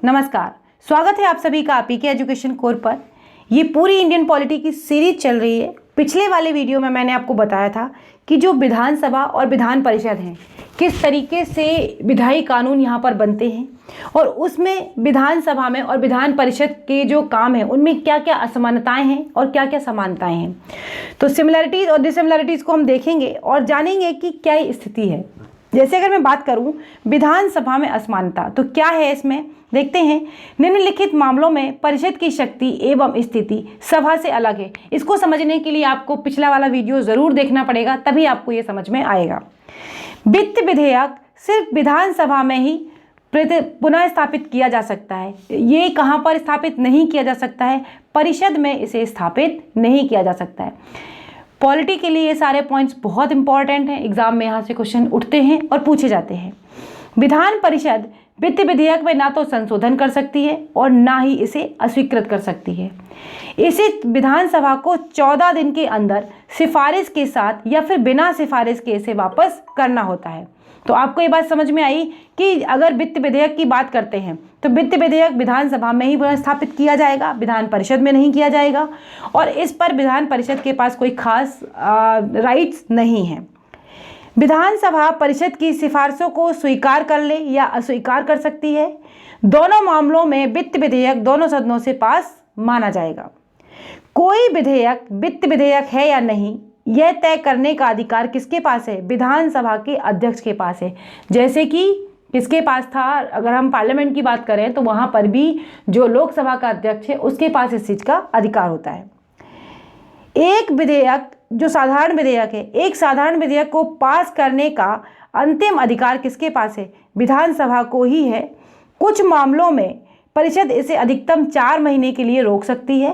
नमस्कार। स्वागत है आप सभी का पीके एजुकेशन कोर पर। ये पूरी इंडियन पॉलिटी की सीरीज चल रही है। पिछले वाले वीडियो में मैंने आपको बताया था कि जो विधानसभा और विधान परिषद हैं, किस तरीके से विधायी कानून यहाँ पर बनते हैं और उसमें विधानसभा में और विधान परिषद के जो काम हैं उनमें क्या क्या असमानताएं हैं और क्या क्या समानताएं हैं। तो सिमिलरिटीज़ और डिसिमिलरिटीज़ को हम देखेंगे और जानेंगे कि क्या स्थिति है। जैसे अगर मैं बात करूं विधानसभा में असमानता, तो क्या है इसमें देखते हैं। निम्नलिखित मामलों में परिषद की शक्ति एवं स्थिति सभा से अलग है। इसको समझने के लिए आपको पिछला वाला वीडियो ज़रूर देखना पड़ेगा, तभी आपको ये समझ में आएगा। वित्त विधेयक सिर्फ विधानसभा में ही पुनः स्थापित किया जा सकता है। ये कहाँ पर स्थापित नहीं किया जा सकता है? परिषद में इसे स्थापित नहीं किया जा सकता है। पॉलिटी के लिए ये सारे पॉइंट्स बहुत इंपॉर्टेंट हैं। एग्जाम में यहाँ से क्वेश्चन उठते हैं और पूछे जाते हैं। विधान परिषद वित्त विधेयक में ना तो संशोधन कर सकती है और ना ही इसे अस्वीकृत कर सकती है। इसे विधानसभा को 14 दिन के अंदर सिफारिश के साथ या फिर बिना सिफारिश के इसे वापस करना होता है। तो आपको ये बात समझ में आई कि अगर वित्त विधेयक की बात करते हैं तो वित्त विधेयक विधानसभा में ही स्थापित किया जाएगा, विधान परिषद में नहीं किया जाएगा। और इस पर विधान परिषद के पास कोई खास राइट्स नहीं है। विधानसभा परिषद की सिफारिशों को स्वीकार कर ले या अस्वीकार कर सकती है। दोनों मामलों में वित्त विधेयक दोनों सदनों से पास माना जाएगा। कोई विधेयक वित्त विधेयक है या नहीं, यह तय करने का अधिकार किसके पास है? विधानसभा के अध्यक्ष के पास है। जैसे कि किसके पास था? अगर हम पार्लियामेंट की बात करें तो वहाँ पर भी जो लोकसभा का अध्यक्ष है उसके पास इस चीज़ का अधिकार होता है। एक विधेयक जो साधारण विधेयक है, एक साधारण विधेयक को पास करने का अंतिम अधिकार किसके पास है? विधानसभा को ही है। कुछ मामलों में परिषद इसे अधिकतम 4 महीने के लिए रोक सकती है।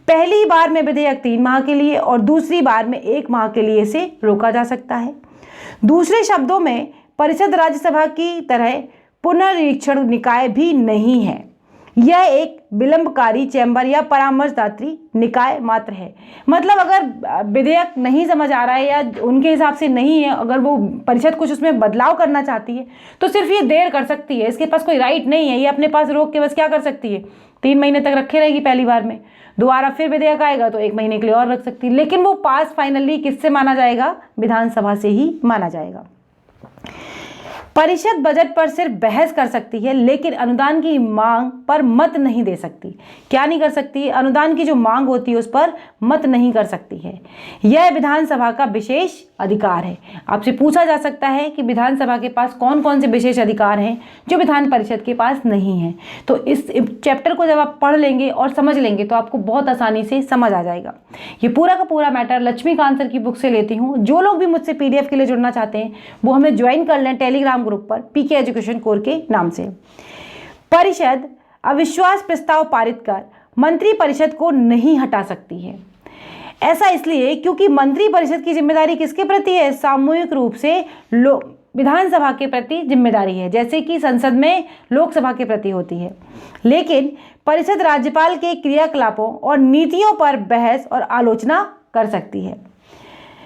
पहली बार में विधेयक 3 माह के लिए और दूसरी बार में 1 माह के लिए इसे रोका जा सकता है। दूसरे शब्दों में परिषद राज्यसभा की तरह पुनर्निरीक्षण निकाय भी नहीं है। यह एक विलंबकारी चैम्बर या परामर्शदात्री निकाय मात्र है। मतलब अगर विधेयक नहीं समझ आ रहा है या उनके हिसाब से नहीं है, अगर वो परिषद कुछ उसमें बदलाव करना चाहती है तो सिर्फ ये देर कर सकती है। इसके पास कोई राइट नहीं है। ये अपने पास रोक के बस क्या कर सकती है? 3 महीने तक रखे रहेगी पहली बार में, दोबारा फिर विधेयक आएगा तो 1 महीने के लिए और रख सकती है। लेकिन वो पास फाइनली किससे माना जाएगा? विधानसभा से ही माना जाएगा। परिषद बजट पर सिर्फ बहस कर सकती है लेकिन अनुदान की मांग पर मत नहीं दे सकती। क्या नहीं कर सकती? अनुदान की जो मांग होती है उस पर मत नहीं कर सकती है। यह विधानसभा का विशेष अधिकार है। आपसे पूछा जा सकता है कि विधानसभा के पास कौन कौन से विशेष अधिकार हैं जो विधान परिषद के पास नहीं है। तो इस चैप्टर को जब आप पढ़ लेंगे और समझ लेंगे तो आपको बहुत आसानी से समझ आ जाएगा। ये पूरा का पूरा मैटर लक्ष्मीकांत सर की बुक से लेती हूँ। जो लोग भी मुझसे PDF के लिए जुड़ना चाहते हैं वो हमें ज्वाइन कर लें टेलीग्राम ग्रुप पर पीके एजुकेशन कोर के नाम से। परिषद अविश्वास प्रस्ताव पारित कर मंत्री परिषद को नहीं हटा सकती है। ऐसा इसलिए क्योंकि मंत्री परिषद की जिम्मेदारी किसके प्रति है? सामूहिक रूप से विधानसभा के प्रति जिम्मेदारी है, जैसे कि संसद में लोकसभा के प्रति होती है। लेकिन परिषद राज्यपाल के क्रियाकलापों और नीतियों पर बहस और आलोचना कर सकती है।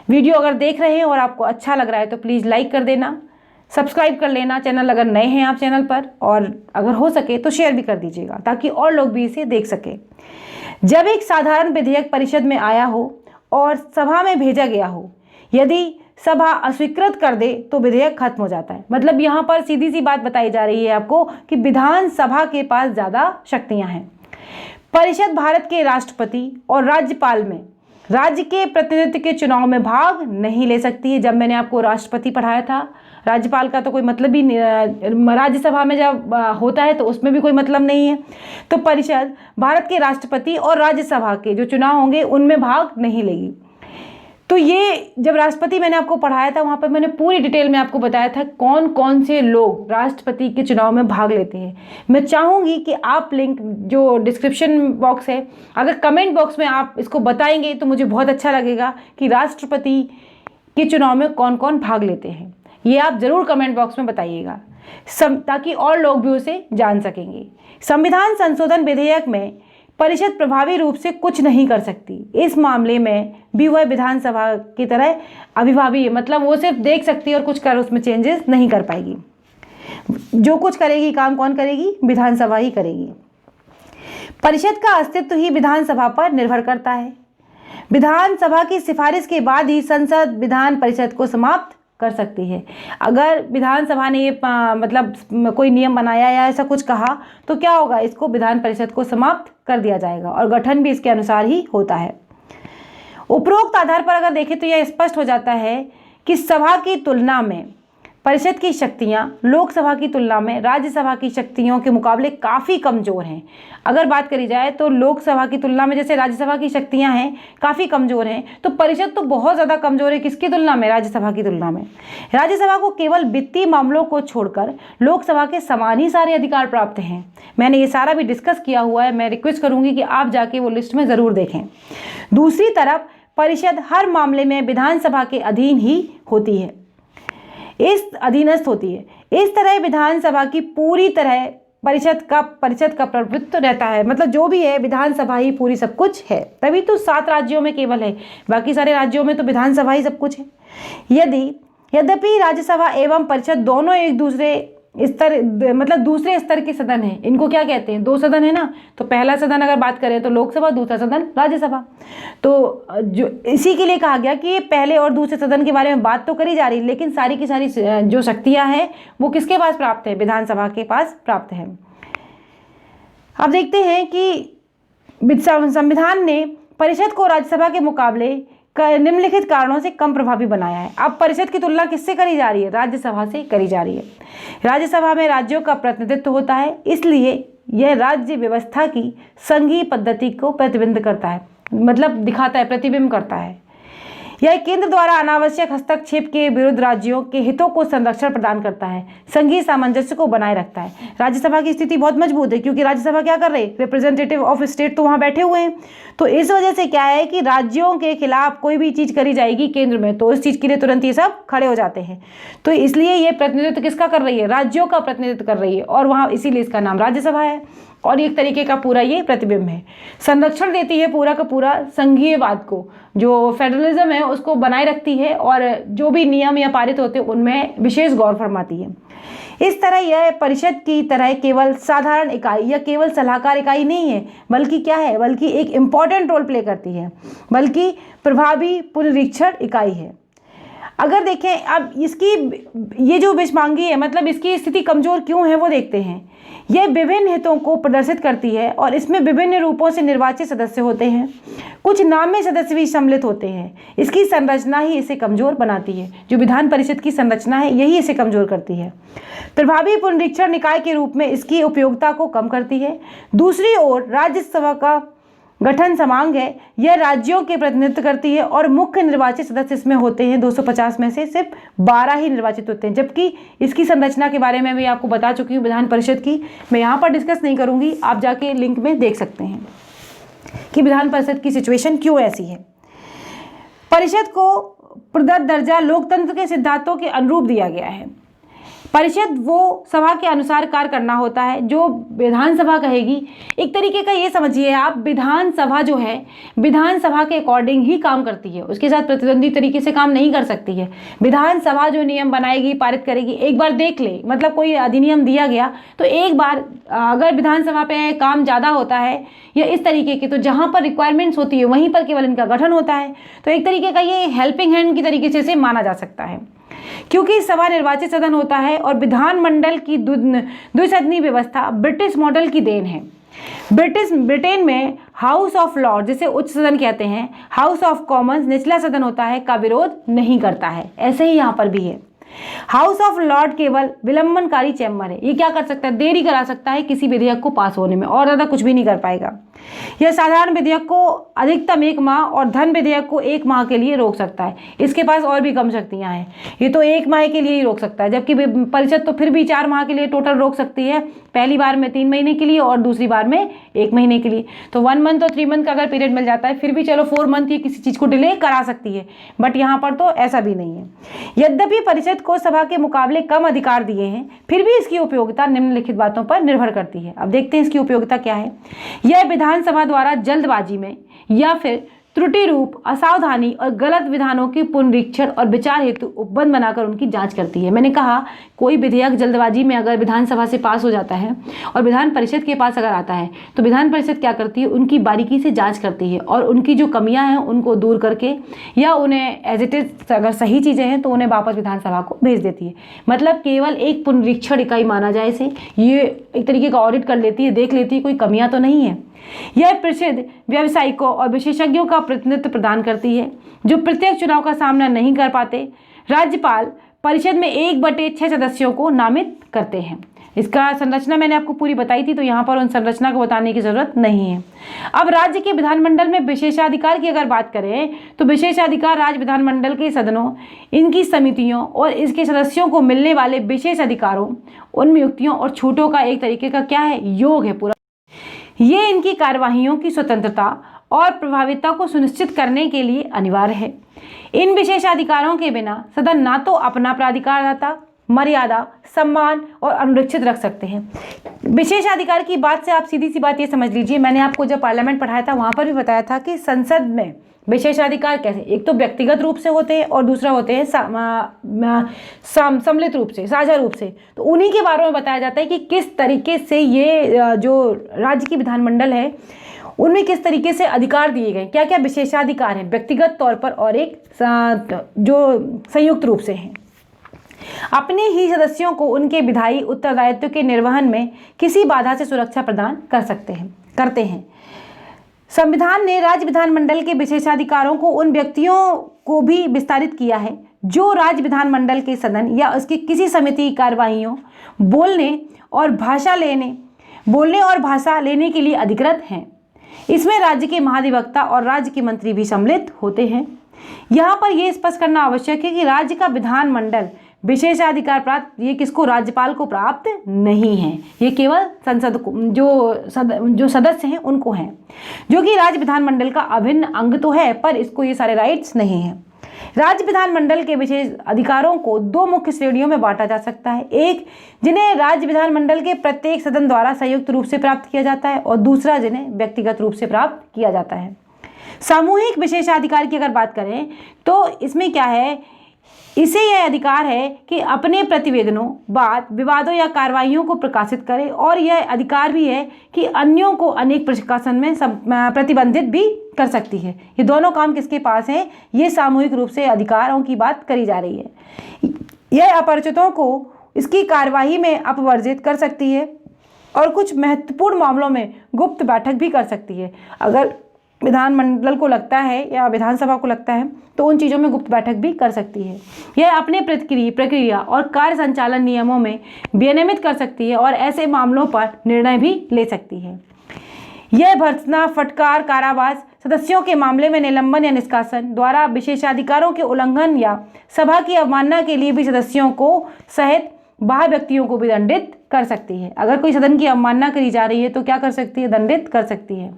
वीडियो अगर देख रहे हैं और आपको अच्छा लग रहा है तो प्लीज़ लाइक कर देना, सब्सक्राइब कर लेना चैनल अगर नए हैं आप चैनल पर, और अगर हो सके तो शेयर भी कर दीजिएगा ताकि और लोग भी इसे देख सकें। जब एक साधारण विधेयक परिषद में आया हो और सभा में भेजा गया हो, यदि सभा अस्वीकृत कर दे तो विधेयक खत्म हो जाता है। मतलब यहाँ पर सीधी सी बात बताई जा रही है आपको कि विधानसभा के पास ज़्यादा शक्तियाँ हैं। परिषद भारत के राष्ट्रपति और राज्यपाल में राज्य के प्रतिनिधित्व के चुनाव में भाग नहीं ले सकती है। जब मैंने आपको राष्ट्रपति पढ़ाया था, राज्यपाल का तो कोई मतलब ही नहीं, राज्यसभा में जब होता है तो उसमें भी कोई मतलब नहीं है। तो परिषद भारत के राष्ट्रपति और राज्यसभा के जो चुनाव होंगे उनमें भाग नहीं लेगी। तो ये जब राष्ट्रपति मैंने आपको पढ़ाया था वहाँ पर मैंने पूरी डिटेल में आपको बताया था कौन कौन से लोग राष्ट्रपति के चुनाव में भाग लेते हैं। मैं चाहूँगी कि आप लिंक जो डिस्क्रिप्शन बॉक्स है, अगर कमेंट बॉक्स में आप इसको बताएंगे तो मुझे बहुत अच्छा लगेगा कि राष्ट्रपति के चुनाव में कौन कौन भाग लेते हैं। ये आप ज़रूर कमेंट बॉक्स में बताइएगा ताकि और लोग भी उसे जान सकेंगे। संविधान संशोधन विधेयक में परिषद प्रभावी रूप से कुछ नहीं कर सकती। इस मामले में भी वह विधानसभा की तरह अभिभावी है, मतलब वो सिर्फ देख सकती है और कुछ कर उसमें चेंजेस नहीं कर पाएगी। जो कुछ करेगी काम कौन करेगी? विधानसभा ही करेगी। परिषद का अस्तित्व ही विधानसभा पर निर्भर करता है। विधानसभा की सिफारिश के बाद ही संसद विधान परिषद को समाप्त कर सकती है। अगर विधानसभा ने ये मतलब कोई नियम बनाया या ऐसा कुछ कहा तो क्या होगा? इसको विधान परिषद को समाप्त कर दिया जाएगा और गठन भी इसके अनुसार ही होता है। उपरोक्त आधार पर अगर देखें तो यह स्पष्ट हो जाता है कि सभा की तुलना में परिषद की शक्तियां लोकसभा की तुलना में राज्यसभा की शक्तियों के मुकाबले काफ़ी कमज़ोर हैं। अगर बात करी जाए तो लोकसभा की तुलना में जैसे राज्यसभा की शक्तियां हैं काफ़ी कमज़ोर हैं, तो परिषद तो बहुत ज़्यादा कमज़ोर है। किसकी तुलना में? राज्यसभा की तुलना में। राज्यसभा को केवल वित्तीय मामलों को छोड़कर लोकसभा के समान ही सारे अधिकार प्राप्त हैं। मैंने ये सारा भी डिस्कस किया हुआ है, मैं रिक्वेस्ट करूँगी कि आप जाके वो लिस्ट में ज़रूर देखें। दूसरी तरफ परिषद हर मामले में विधानसभा के अधीन ही होती है, इस अधीनस्थ होती है। इस तरह विधानसभा की पूरी तरह परिषद का प्रभुत्व रहता है। मतलब जो भी है विधानसभा ही पूरी सब कुछ है। तभी तो 7 राज्यों में केवल है, बाकी सारे राज्यों में तो विधानसभा ही सब कुछ है। यद्यपि राज्यसभा एवं परिषद दोनों एक दूसरे स्तर मतलब दूसरे स्तर के सदन हैं। इनको क्या कहते हैं? 2 सदन है ना। तो पहला सदन अगर बात करें तो लोकसभा, दूसरा सदन राज्यसभा। तो जो इसी के लिए कहा गया कि ये पहले और दूसरे सदन के बारे में बात तो करी जा रही, लेकिन सारी की सारी जो शक्तियां हैं वो किसके पास प्राप्त है? विधानसभा के पास प्राप्त है। अब देखते हैं कि संविधान ने परिषद को राज्यसभा के मुकाबले निम्नलिखित कारणों से कम प्रभावी बनाया है। अब परिषद की तुलना किससे करी जा रही है? राज्यसभा से करी जा रही है। राज्यसभा में राज्यों का प्रतिनिधित्व होता है, इसलिए यह राज्य व्यवस्था की संघीय पद्धति को प्रतिबिंब करता है, मतलब दिखाता है, प्रतिबिंब करता है। यह केंद्र द्वारा अनावश्यक हस्तक्षेप के विरुद्ध राज्यों के हितों को संरक्षण प्रदान करता है, संघीय सामंजस्य को बनाए रखता है। राज्यसभा की स्थिति बहुत मजबूत है क्योंकि राज्यसभा क्या कर रही है? रिप्रेजेंटेटिव ऑफ स्टेट तो वहाँ बैठे हुए हैं। तो इस वजह से क्या है कि राज्यों के खिलाफ कोई भी चीज़ करी जाएगी केंद्र में तो इस चीज़ के लिए तुरंत ये सब खड़े हो जाते हैं। तो इसलिए ये प्रतिनिधित्व किसका कर रही है? राज्यों का प्रतिनिधित्व कर रही है, और वहाँ इसीलिए इसका नाम राज्यसभा है। और एक तरीके का पूरा ये प्रतिबिंब है, संरक्षण देती है पूरा का पूरा संघीयवाद को, जो फेडरलिज्म है उसको बनाए रखती है, और जो भी नियम या पारित होते हैं उनमें विशेष गौर फरमाती है। इस तरह यह परिषद की तरह केवल साधारण इकाई या केवल सलाहकार इकाई नहीं है, बल्कि क्या है? बल्कि एक इम्पॉर्टेंट रोल प्ले करती है, बल्कि प्रभावी पुनरीक्षण इकाई है। अगर देखें अब इसकी ये जो विषमांगी है, मतलब इसकी स्थिति कमजोर क्यों है वो देखते हैं। यह विभिन्न हितों को प्रदर्शित करती है और इसमें विभिन्न रूपों से निर्वाचित सदस्य होते हैं, कुछ नामी सदस्य भी सम्मिलित होते हैं। इसकी संरचना ही इसे कमजोर बनाती है। जो विधान परिषद की संरचना है यही इसे कमजोर करती है। प्रभावी पुनरीक्षण निकाय के रूप में इसकी उपयोगिता को कम करती है। दूसरी ओर राज्यसभा का गठन समांग है, यह राज्यों के प्रतिनिधित्व करती है और मुख्य निर्वाचित सदस्य इसमें होते हैं 250 में से सिर्फ 12 ही निर्वाचित होते हैं। जबकि इसकी संरचना के बारे में भी आपको बता चुकी हूँ विधान परिषद की, मैं यहाँ पर डिस्कस नहीं करूँगी, आप जाके लिंक में देख सकते हैं कि विधान परिषद की सिचुएशन क्यों ऐसी है। परिषद को प्रदत्त दर्जा लोकतंत्र के सिद्धांतों के अनुरूप दिया गया है। परिषद वो सभा के अनुसार कार्य करना होता है जो विधानसभा कहेगी। एक तरीके का ये समझिए आप, विधानसभा जो है विधानसभा के अकॉर्डिंग ही काम करती है, उसके साथ प्रतिद्वंदी तरीके से काम नहीं कर सकती है। विधानसभा जो नियम बनाएगी पारित करेगी, एक बार देख ले, मतलब कोई अधिनियम दिया गया तो एक बार अगर विधानसभा पे काम ज़्यादा होता है या इस तरीके के, तो जहाँ पर रिक्वायरमेंट्स होती है वहीं पर केवल इनका गठन होता है। तो एक तरीके का ये हेल्पिंग हैंड की तरीके से इसे माना जा सकता है, क्योंकि सभा निर्वाचित सदन होता है और विधानमंडल की द्विसदनीय व्यवस्था ब्रिटिश मॉडल की देन है। ब्रिटेन में हाउस ऑफ लॉर्ड, जिसे उच्च सदन कहते हैं, हाउस ऑफ कॉमन्स निचला सदन होता है, का विरोध नहीं करता है। ऐसे ही यहाँ पर भी है। हाउस ऑफ लॉर्ड केवल विलंबनकारी चैम्बर है, ये क्या कर सकता है? देरी करा सकता है किसी विधेयक को पास होने में, और ज़्यादा कुछ भी नहीं कर पाएगा। यह साधारण विधेयक को अधिकतम 1 माह और धन विधेयक को 1 माह के लिए रोक सकता है। इसके पास और भी कम शक्तियां हैं, ये तो 1 माह के लिए ही रोक सकता है, जबकि परिषद तो फिर भी 4 माह के लिए टोटल रोक सकती है, पहली बार में 3 महीने के लिए और दूसरी बार में 1 महीने के लिए। तो 1 मंथ और 3 मंथ का अगर पीरियड मिल जाता है फिर भी चलो 4 मंथ ये किसी चीज़ को डिले करा सकती है, बट यहाँ पर तो ऐसा भी नहीं है। यद्यपि परिषद को सभा के मुकाबले कम अधिकार दिए हैं, फिर भी इसकी उपयोगिता निम्नलिखित बातों पर निर्भर करती है। अब देखते हैं इसकी उपयोगिता क्या है। यह विधानसभा द्वारा जल्दबाजी में या फिर त्रुटि रूप, असावधानी और गलत विधानों की पुनरीक्षण और विचार हेतु उपबंध बनाकर उनकी जांच करती है। मैंने कहा कोई विधेयक जल्दबाजी में अगर विधानसभा से पास हो जाता है और विधान परिषद के पास अगर आता है तो विधान परिषद क्या करती है, उनकी बारीकी से जांच करती है और उनकी जो कमियां हैं उनको दूर करके या उन्हें एज इट इज अगर सही चीज़ें हैं तो उन्हें वापस विधानसभा को भेज देती है। मतलब केवल एक पुनरीक्षण इकाई माना जाए इसे, ये एक तरीके का ऑडिट कर लेती है, देख लेती है कोई कमियाँ तो नहीं है। यह परिषद व्यावसायिकों और विशेषज्ञों का प्रतिनिधित्व प्रदान करती है जो प्रत्येक चुनाव का सामना नहीं कर पाते। राज्यपाल परिषद में 1/6 सदस्यों को नामित करते हैं। इसका संरचना मैंने आपको पूरी बताई थी, तो यहाँ पर उन संरचना को बताने की जरूरत नहीं है। अब राज्य के विधानमंडल में विशेषाधिकार की अगर बात करें तो विशेषाधिकार राज्य विधानमंडल के सदनों, इनकी समितियों और इसके सदस्यों को मिलने वाले विशेष अधिकारों, उन युक्तियों और छूटों का एक तरीके का क्या है, योग है पूरा। ये इनकी कार्यवाहियों की स्वतंत्रता और प्रभाविता को सुनिश्चित करने के लिए अनिवार्य है। इन विशेषाधिकारों के बिना सदन ना तो अपना प्राधिकारता, मर्यादा, सम्मान और अनुरक्षित रख सकते हैं। विशेषाधिकार की बात से आप सीधी सी बात ये समझ लीजिए, मैंने आपको जब पार्लियामेंट पढ़ाया था वहाँ पर भी बताया था कि संसद में विशेषाधिकार कैसे, एक तो व्यक्तिगत रूप से होते हैं और दूसरा होते हैं सम्मिलित रूप से, साझा रूप से। तो उन्हीं के बारे में बताया जाता है कि किस तरीके से ये जो राज्य की विधानमंडल है उनमें किस तरीके से अधिकार दिए गए, क्या क्या विशेषाधिकार हैं व्यक्तिगत तौर पर और एक जो संयुक्त रूप से हैं। अपने ही सदस्यों को उनके विधायी उत्तरदायित्व के निर्वहन में किसी बाधा से सुरक्षा प्रदान करते हैं। संविधान ने राज्य विधानमंडल के विशेषाधिकारों को उन व्यक्तियों को भी विस्तारित किया है जो राज्य विधानमंडल के सदन या उसकी किसी समिति की कार्यवाहियों बोलने और भाषा लेने के लिए अधिकृत हैं। इसमें राज्य के महाधिवक्ता और राज्य के मंत्री भी सम्मिलित होते हैं। यहाँ पर यह स्पष्ट करना आवश्यक है कि राज्य का विधानमंडल विशेषाधिकार प्राप्त ये किसको, राज्यपाल को प्राप्त नहीं है, ये केवल संसद को जो सदस्य हैं उनको हैं, जो कि राज्य विधानमंडल का अभिन्न अंग तो है पर इसको ये सारे राइट्स नहीं है। राज्य विधानमंडल के विशेष अधिकारों को 2 मुख्य श्रेणियों में बांटा जा सकता है, एक जिन्हें राज्य विधानमंडल के प्रत्येक सदन द्वारा संयुक्त रूप से प्राप्त किया जाता है और दूसरा जिन्हें व्यक्तिगत रूप से प्राप्त किया जाता है। सामूहिक विशेषाधिकार की अगर बात करें तो इसमें क्या है, इसे यह अधिकार है कि अपने प्रतिवेदनों, वाद विवादों या कार्रवाइयों को प्रकाशित करे और यह अधिकार भी है कि अन्यों को अनेक प्रकाशन में प्रतिबंधित भी कर सकती है। ये दोनों काम किसके पास है, ये सामूहिक रूप से अधिकारों की बात करी जा रही है। यह अपरिचितों को इसकी कार्यवाही में अपवर्जित कर सकती है और कुछ महत्वपूर्ण मामलों में गुप्त बैठक भी कर सकती है। अगर विधानमंडल को लगता है या विधानसभा को लगता है तो उन चीज़ों में गुप्त बैठक भी कर सकती है। यह अपने प्रक्रिया और कार्य संचालन नियमों में विनियमित कर सकती है और ऐसे मामलों पर निर्णय भी ले सकती है। यह भर्त्सना, फटकार, कारावास, सदस्यों के मामले में निलंबन या निष्कासन, द्वारा विशेषाधिकारों के उल्लंघन या सभा की अवमानना के लिए भी सदस्यों को सहित बाह्य व्यक्तियों को भी दंडित कर सकती है। अगर कोई सदन की अवमानना करी जा रही है तो क्या कर सकती है, दंडित कर सकती है।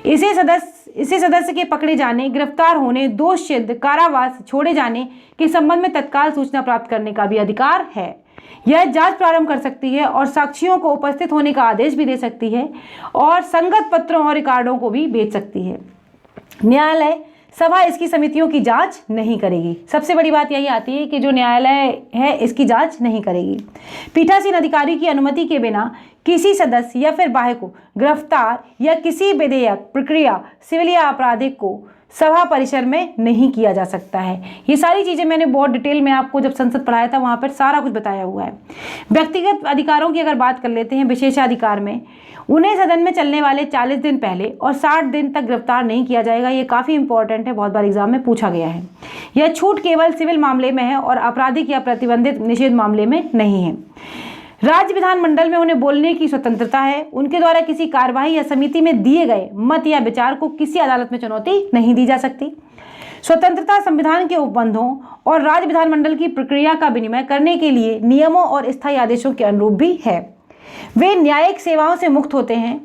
इसे सदस्य के पकड़े जाने, गिरफ्तार होने, दोष सिद्ध, कारावास, छोड़े जाने के संबंध में तत्काल सूचना प्राप्त करने का भी अधिकार है। यह जांच प्रारंभ कर सकती है और साक्षियों को उपस्थित होने का आदेश भी दे सकती है और संगत पत्रों और रिकॉर्डों को भी भेज सकती है। न्यायालय सभा इसकी समितियों की जांच नहीं करेगी। सबसे बड़ी बात यही आती है कि जो न्यायालय है इसकी जांच नहीं करेगी। पीठासीन अधिकारी की अनुमति के बिना किसी सदस्य या फिर बाह्य को गिरफ्तार या किसी विधेयक, प्रक्रिया, सिविल या आपराधिक को सभा परिसर में नहीं किया जा सकता है। ये सारी चीज़ें मैंने बहुत डिटेल में आपको जब संसद पढ़ाया था वहाँ पर सारा कुछ बताया हुआ है। व्यक्तिगत अधिकारों की अगर बात कर लेते हैं, विशेषाधिकार में उन्हें सदन में चलने वाले 40 दिन पहले और 60 दिन तक गिरफ्तार नहीं किया जाएगा। ये काफ़ी इंपॉर्टेंट है, बहुत बार एग्जाम में पूछा गया है। यह छूट केवल सिविल मामले में है और आपराधिक या प्रतिबंधित निषेध मामले में नहीं है। राज्य विधानमंडल में उन्हें बोलने की स्वतंत्रता है। उनके द्वारा किसी कार्यवाही या समिति में दिए गए मत या विचार को किसी अदालत में चुनौती नहीं दी जा सकती। स्वतंत्रता संविधान के उपबंधों और राज्य विधानमंडल की प्रक्रिया का विनिमय करने के लिए नियमों और स्थायी आदेशों के अनुरूप भी है। वे न्यायिक सेवाओं से मुक्त होते हैं।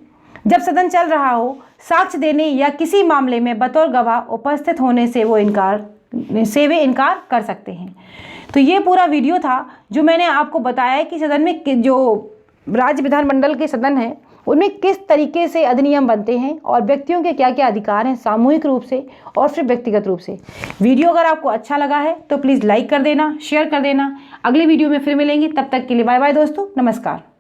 जब सदन चल रहा हो, साक्ष्य देने या किसी मामले में बतौर गवाह उपस्थित होने से वे इनकार कर सकते हैं। तो ये पूरा वीडियो था जो मैंने आपको बताया कि सदन में जो राज्य विधानमंडल के सदन है उनमें किस तरीके से अधिनियम बनते हैं और व्यक्तियों के क्या क्या अधिकार हैं सामूहिक रूप से और फिर व्यक्तिगत रूप से। वीडियो अगर आपको अच्छा लगा है तो प्लीज़ लाइक कर देना, शेयर कर देना। अगली वीडियो में फिर मिलेंगे, तब तक के लिए बाय बाय दोस्तों, नमस्कार।